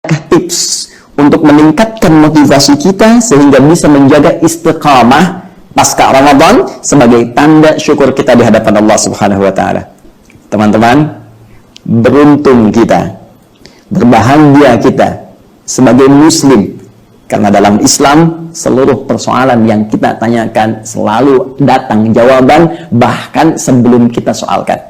adakah tips untuk meningkatkan motivasi kita sehingga bisa menjaga istiqamah pasca Ramadan sebagai tanda syukur kita di hadapan Allah Subhanahu wa taala? Teman-teman, beruntung kita, berbahagia kita sebagai muslim, karena dalam Islam seluruh persoalan yang kita tanyakan selalu datang jawaban bahkan sebelum kita soalkan.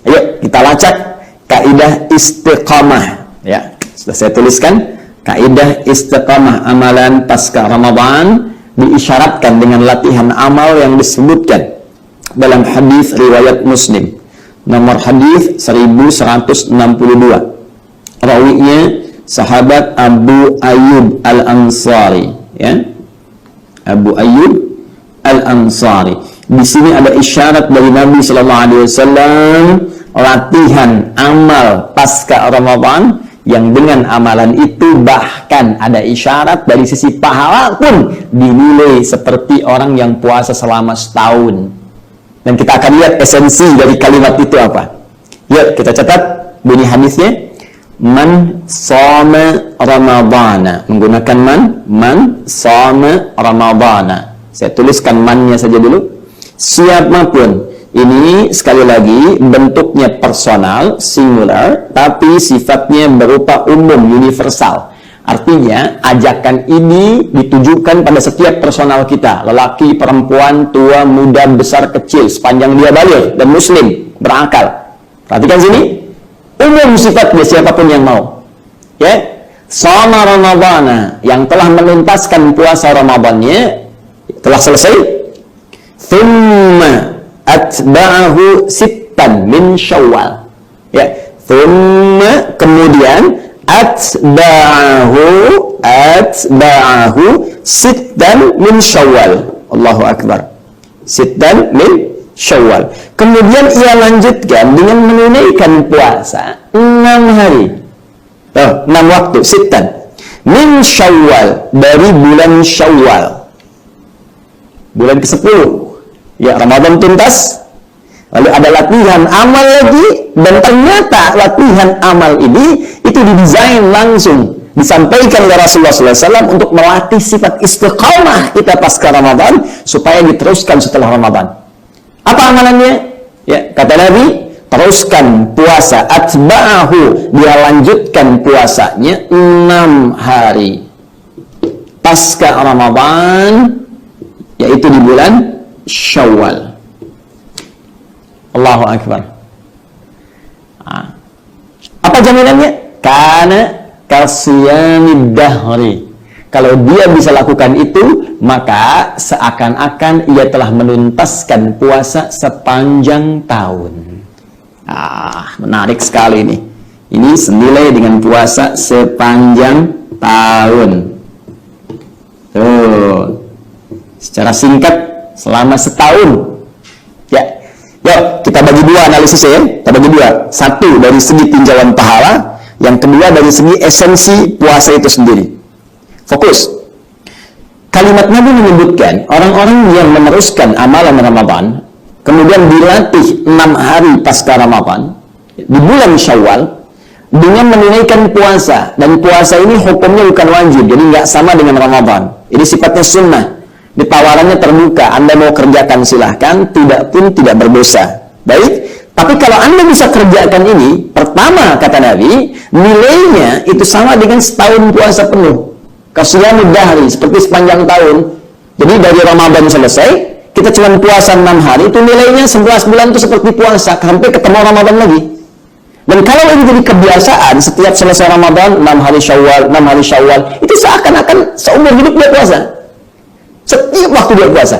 Ayo kita lacak kaidah istiqamah, ya. Sudah saya tuliskan kaidah istiqamah amalan pasca Ramadan diisyaratkan dengan latihan amal yang disebutkan dalam hadis riwayat Muslim nomor hadis 1162. Rawinya sahabat Abu Ayyub Al-Ansari, ya. Abu Ayyub Al-Ansari. Di sini ada isyarat dari Nabi sallallahu alaihi wasallam latihan amal pasca Ramadan yang dengan amalan itu bahkan ada isyarat dari sisi pahala pun dinilai seperti orang yang puasa selama setahun. Dan kita akan lihat esensi dari kalimat itu apa. Yuk kita catat bunyi hadisnya. Man shoma Ramadana, menggunakan man shoma Ramadana. Saya tuliskan mannya saja dulu. Siapapun, ini sekali lagi bentuknya personal, singular, tapi sifatnya berupa umum, universal. Artinya ajakan ini ditujukan pada setiap personal kita, lelaki, perempuan, tua, muda, besar, kecil, sepanjang dia baligh dan muslim, berakal. Perhatikan sini, umum sifatnya siapapun yang mau, ya. Shoma Ramadana, yang telah menuntaskan puasa Ramadannya telah selesai. Thumma atba'ahu sittan min Syawal, ya. Thumma, kemudian atba'ahu sittan min Syawal. Allahu Akbar. Sittan min Syawal. Kemudian ia lanjutkan dengan menunaikan puasa 6 hari. 6 waktu, sittan min Syawal, dari bulan Syawal, bulan ke-10. Ya, Ramadan tuntas. Lalu ada latihan amal lagi, dan ternyata latihan amal ini itu didesain langsung disampaikan oleh Rasulullah SAW untuk melatih sifat istiqamah kita pasca Ramadan supaya diteruskan setelah Ramadan. Apa amalannya? Ya, kata Nabi, teruskan puasa, atba'ahu, dia lanjutkan puasanya 6 hari pasca Ramadan, yaitu di bulan Syawal. Allahu Akbar. Apa jaminannya? Karena kasiyamid dahri. Kalau dia bisa lakukan itu, maka seakan-akan ia telah menuntaskan puasa sepanjang tahun. Menarik sekali ini. Ini senilai dengan puasa sepanjang tahun. Tuh. Secara singkat, selama setahun. Ya. Yuk, kita bagi dua analisisnya, ya. Kita bagi dua. Satu, dari segi tinjauan pahala. Yang kedua, dari segi esensi puasa itu sendiri. Fokus. Kalimat Nabi menyebutkan orang-orang yang meneruskan amalan Ramadan, kemudian dilatih 6 hari pasca Ramadan di bulan Syawal dengan menunaikan puasa, dan puasa ini hukumnya bukan wajib, jadi nggak sama dengan Ramadan. Ini sifatnya sunnah. Ditawarannya terbuka, Anda mau kerjakan silahkan, tidak pun tidak berdosa. Baik, tapi kalau Anda bisa kerjakan ini, pertama kata Nabi, nilainya itu sama dengan setahun puasa penuh. Kasiyamud dahri, seperti sepanjang tahun. Jadi dari Ramadan selesai, kita cuma puasa 6 hari, itu nilainya 11 bulan itu seperti puasa, sampai ketemu Ramadan lagi. Dan kalau ini jadi kebiasaan, setiap selesai Ramadan, 6 hari Syawal, 6 hari Syawal, itu seakan-akan seumur hidup dia puasa. Setiap waktu dia puasa.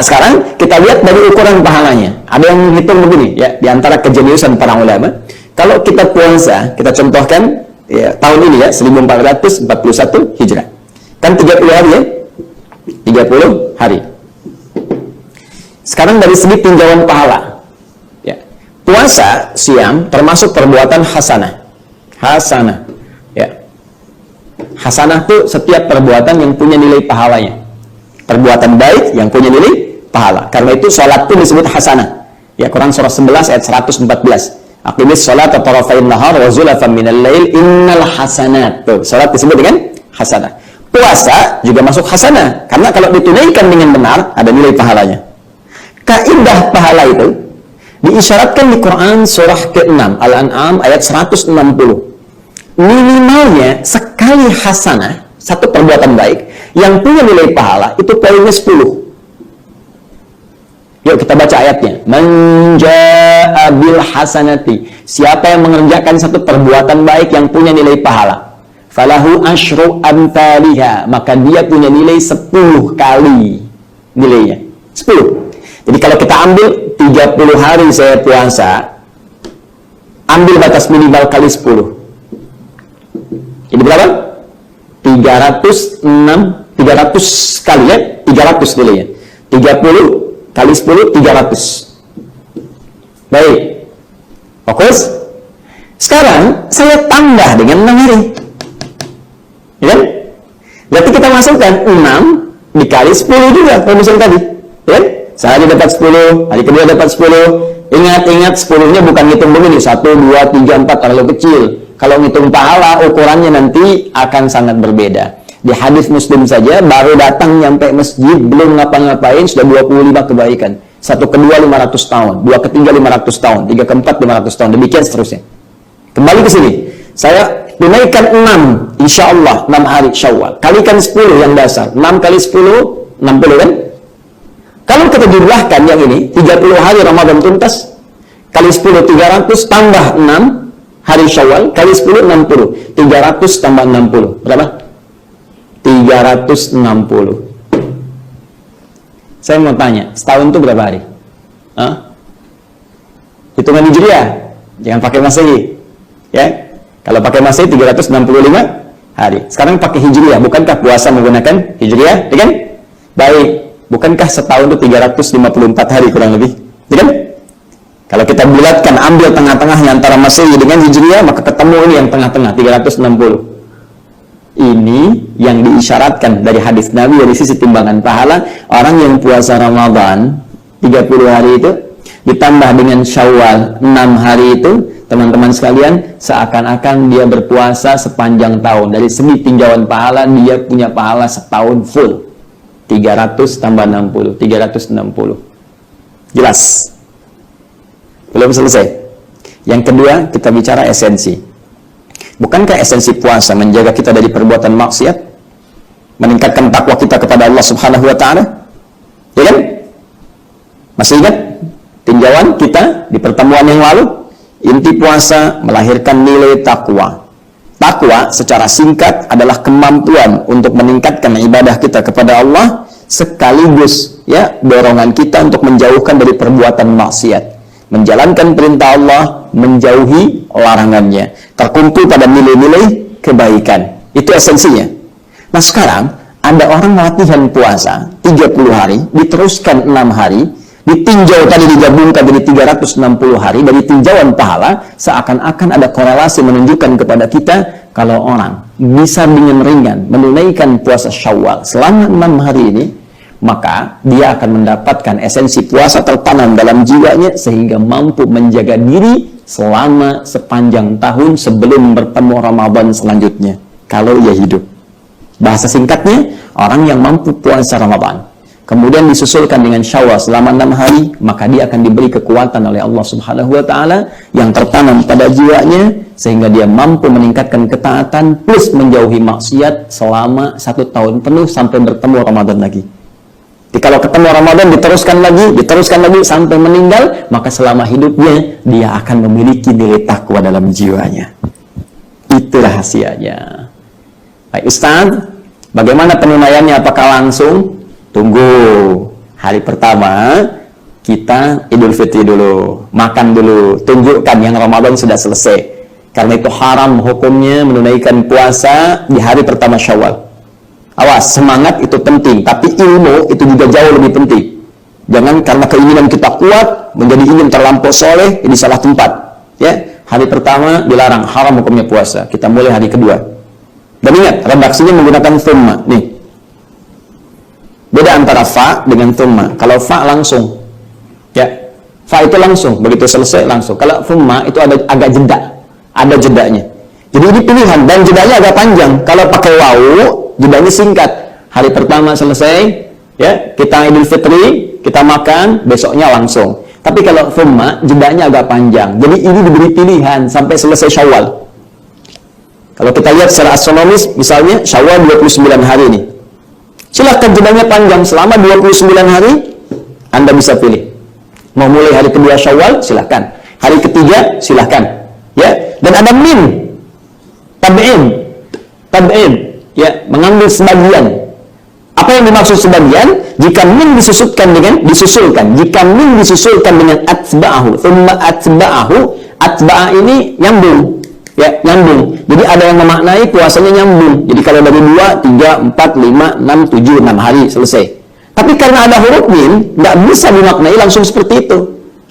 Sekarang kita lihat dari ukuran pahalanya. Ada yang menghitung begini, ya, di antara kejeniusan para ulama. Kalau kita puasa, kita contohkan, ya, tahun ini ya, 1441 Hijrah. Kan 30 hari ya? 30 hari. Sekarang dari segi tinjauan pahala. Ya. Puasa, siam, termasuk perbuatan hasanah. Hasanah. Ya. Hasanah itu setiap perbuatan yang punya nilai pahalanya. Perbuatan baik yang punya nilai pahala. Karena itu sholat pun disebut hasanah. Ya, Quran surah 11 ayat 114. Aqimis sholata tarafain nahar wa zulafan minal lail innal hasanat. Tuh, salat disebut dengan hasanah. Puasa juga masuk hasanah, karena kalau ditunaikan dengan benar ada nilai pahalanya. Kaidah pahala itu diisyaratkan di Quran surah ke-6 Al-An'am ayat 160. Minimalnya sekali hasanah, satu perbuatan baik yang punya nilai pahala itu poinnya 10. Yuk kita baca ayatnya. Man jaa'a bil hasanati. Siapa yang mengerjakan satu perbuatan baik yang punya nilai pahala, falahu asyru amthaliha, maka dia punya nilai 10 kali nilainya. 10. Jadi kalau kita ambil 30 hari saya puasa, ambil batas minimal kali 10. Jadi berapa? 300 kali ya, 300 nilainya. 30 kali 10, 300. Baik. Fokus. Sekarang saya tambah dengan 6 hari. Ya kan? Berarti kita masukkan 6 dikali 10 juga, kalau misalnya tadi. Ya kan? Sehari dapat 10, hari kedua dapat 10. Ingat-ingat 10-nya bukan ngitung begini, 1, 2, 3, 4, terlalu kecil. Kalau ngitung pahala, ukurannya nanti akan sangat berbeda. Di hadis Muslim saja, baru datang nyampe masjid, belum ngapa-ngapain, sudah 25 kebaikan. 1 kedua 500 tahun, 2 ketiga 500 tahun, 3 keempat 500 tahun, demikian seterusnya. Kembali ke sini, saya tunaikan 6, insya Allah 6 hari Syawal, kalikan 10 yang dasar, 6 kali 10, 60 kan? Kalau kita jumlahkan yang ini, 30 hari Ramadan tuntas, kali 10 300, tambah 6 hari Syawal, kali 10 60, 300 tambah 60, berapa? 360. Saya mau tanya, setahun itu berapa hari? Hah? Hitungan Hijriah, jangan pakai Masehi. Ya, kalau pakai Masehi 365 hari. Sekarang pakai Hijriah, bukankah puasa menggunakan Hijriah? Ya kan? Baik, bukankah setahun itu 354 hari kurang lebih? Ya kan? Kalau kita bulatkan, ambil tengah-tengahnya antara Masehi dengan Hijriah, maka ketemu ini yang tengah-tengah, 360. Ini yang diisyaratkan dari hadis Nabi dari sisi timbangan pahala. Orang yang puasa Ramadan 30 hari itu ditambah dengan Syawal 6 hari itu, teman-teman sekalian, seakan-akan dia berpuasa sepanjang tahun. Dari segi tinjauan pahala, dia punya pahala setahun full. 300 tambah 60, 360. Jelas? Belum selesai. Yang kedua, kita bicara esensi. Bukankah esensi puasa menjaga kita dari perbuatan maksiat, meningkatkan takwa kita kepada Allah Subhanahu wa Ta'ala? Ya kan? Masih ingat tinjauan kita di pertemuan yang lalu? Inti puasa melahirkan nilai takwa. Takwa secara singkat adalah kemampuan untuk meningkatkan ibadah kita kepada Allah, sekaligus ya dorongan kita untuk menjauhkan dari perbuatan maksiat, menjalankan perintah Allah, menjauhi larangannya, terkumpul pada nilai-nilai kebaikan. Itu esensinya. Nah sekarang ada orang latihan puasa 30 hari, diteruskan 6 hari, ditinjau tadi digabungkan jadi 360 hari. Dari tinjauan pahala, seakan-akan ada korelasi menunjukkan kepada kita kalau orang bisa dengan ringan menunaikan puasa Syawal selama 6 hari ini, maka dia akan mendapatkan esensi puasa tertanam dalam jiwanya sehingga mampu menjaga diri selama sepanjang tahun sebelum bertemu Ramadan selanjutnya, kalau ia hidup. Bahasa singkatnya, orang yang mampu puasa Ramadan kemudian disusulkan dengan Syawal selama 6 hari, maka dia akan diberi kekuatan oleh Allah Subhanahu wa Ta'ala yang tertanam pada jiwanya sehingga dia mampu meningkatkan ketaatan plus menjauhi maksiat selama 1 tahun penuh sampai bertemu Ramadan lagi. Jadi kalau ketemu Ramadan diteruskan lagi sampai meninggal, maka selama hidupnya dia akan memiliki nilai takwa dalam jiwanya. Itu rahasianya. Baik Ustaz, bagaimana penunaiannya? Apakah langsung? Tunggu. Hari pertama kita Idul Fitri dulu, makan dulu, tunjukkan yang Ramadan sudah selesai. Karena itu haram hukumnya menunaikan puasa di hari pertama Syawal. Awas, semangat itu penting, tapi ilmu itu juga jauh lebih penting. Jangan karena keinginan kita kuat, menjadi ingin terlampau soleh, ini salah tempat. Ya, hari pertama dilarang, haram hukumnya puasa. Kita mulai hari kedua. Dan ingat, redaksinya menggunakan thumma. Nih, beda antara fa dengan thumma. Kalau fa langsung, ya, Fa itu langsung, begitu selesai langsung. Kalau thumma itu ada agak jeda, ada jedanya. Jadi ini pilihan, dan jedanya agak panjang. Kalau pakai wawu, jedanya singkat. Hari pertama selesai, ya kita Idul Fitri, kita makan, besoknya langsung. Tapi kalau thumma, jedanya agak panjang. Jadi ini diberi pilihan sampai selesai Syawal. Kalau kita lihat secara astronomis, misalnya Syawal 29 hari ini. Silahkan jedanya panjang, selama 29 hari, Anda bisa pilih. Mau mulai hari kedua Syawal, silahkan. Hari ketiga, silahkan. Ya, dan ada min, tab'in, ya, mengambil sebagian. Apa yang dimaksud sebagian? Jika min disusulkan dengan atba'ahu, thumma atba'ahu, atba'a ini nyambung, ya, nyambung. Jadi ada yang memaknai puasanya nyambung. Jadi kalau dari 2, 3, 4, 5, 6, 7, 6 hari selesai. Tapi karena ada huruf min, nggak bisa dimaknai langsung seperti itu.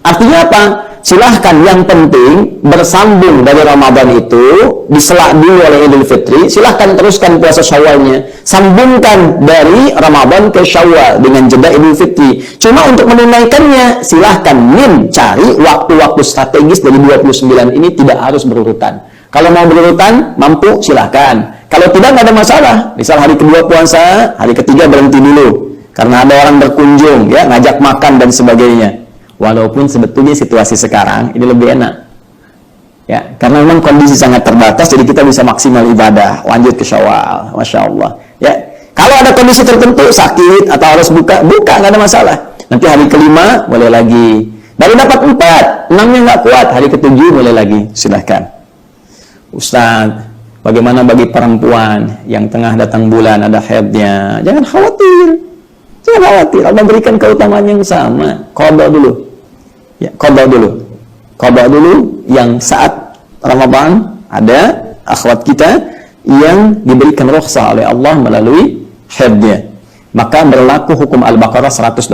Artinya apa? Silahkan, yang penting bersambung dari Ramadan itu, diselak dulu oleh Idul Fitri, silahkan teruskan puasa Syawalnya. Sambungkan dari Ramadan ke Syawal dengan jeda Idul Fitri. Cuma untuk menunaikannya, silahkan min cari waktu-waktu strategis dari 29 ini, tidak harus berurutan. Kalau mau berurutan, mampu, silahkan. Kalau tidak, nggak ada masalah. Misal hari kedua puasa, hari ketiga berhenti dulu. Karena ada orang berkunjung, ya, ngajak makan dan sebagainya. Walaupun sebetulnya situasi sekarang ini lebih enak, ya, karena memang kondisi sangat terbatas, jadi kita bisa maksimal ibadah, lanjut ke Syawal, Masya Allah. Ya, kalau ada kondisi tertentu, sakit atau harus buka, nggak ada masalah. Nanti hari kelima boleh lagi. Baru dapat 4, 6-nya nggak kuat, hari ke-7 boleh lagi. Silahkan. Ustaz, bagaimana bagi perempuan yang tengah datang bulan, ada haidnya? Jangan khawatir. Jangan khawatir, Allah berikan keutamaan yang sama. Qada dulu. Ya, qada dulu yang saat Ramadan ada akhwat kita yang diberikan rukhsah oleh Allah melalui haidnya. Maka berlaku hukum Al-Baqarah 184.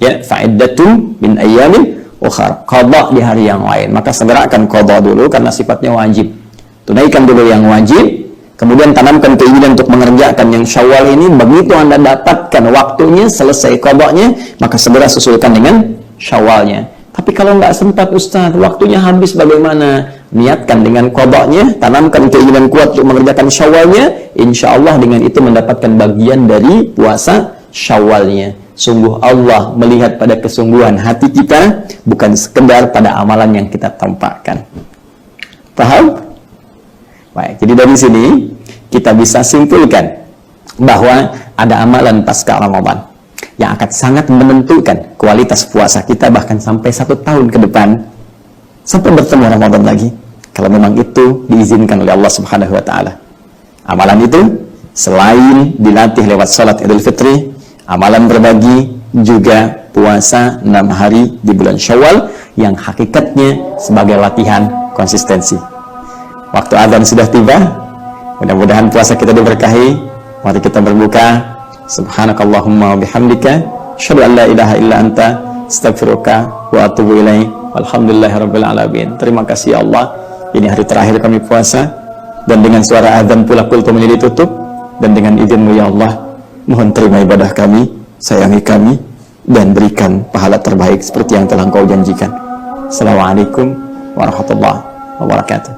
Ya, fa'iddatun min ayyamin ukhar. Qada di hari yang lain. Maka segerakan qada dulu karena sifatnya wajib. Tunaikan dulu yang wajib. Kemudian tanamkan keinginan untuk mengerjakan yang Syawal ini. Begitu Anda dapatkan waktunya, selesai qadanya, maka segera susulkan dengan Syawalnya. Tapi kalau nggak sempat Ustaz, waktunya habis, bagaimana? Niatkan dengan qadanya, tanamkan keinginan kuat untuk mengerjakan Syawalnya. Insya Allah dengan itu mendapatkan bagian dari puasa Syawalnya. Sungguh Allah melihat pada kesungguhan hati kita, bukan sekedar pada amalan yang kita tampakkan. Paham? Baik, jadi dari sini kita bisa simpulkan bahwa ada amalan pasca Ramadan yang akan sangat menentukan kualitas puasa kita bahkan sampai 1 tahun ke depan, sampai bertemu Ramadan lagi, kalau memang itu diizinkan oleh Allah Subhanahu wa Ta'ala. Amalan itu selain dilatih lewat salat Idul Fitri, amalan berbagi, juga puasa 6 hari di bulan Syawal yang hakikatnya sebagai latihan konsistensi. Waktu adzan sudah tiba, mudah-mudahan puasa kita diberkahi. Mari kita berbuka. Subhanakallahumma wa bihamdika, asyhadu an la ilaha illa anta, astaghfiruka wa atubu ilaik. Walhamdulillahirabbil alamin. Terima kasih ya Allah. Ini hari terakhir kami puasa, dan dengan suara adzan pula kultum ini ditutup, dan dengan izin-Mu ya Allah, mohon terima ibadah kami, sayangi kami, dan berikan pahala terbaik seperti yang telah Engkau janjikan. Assalamualaikum warahmatullahi wabarakatuh.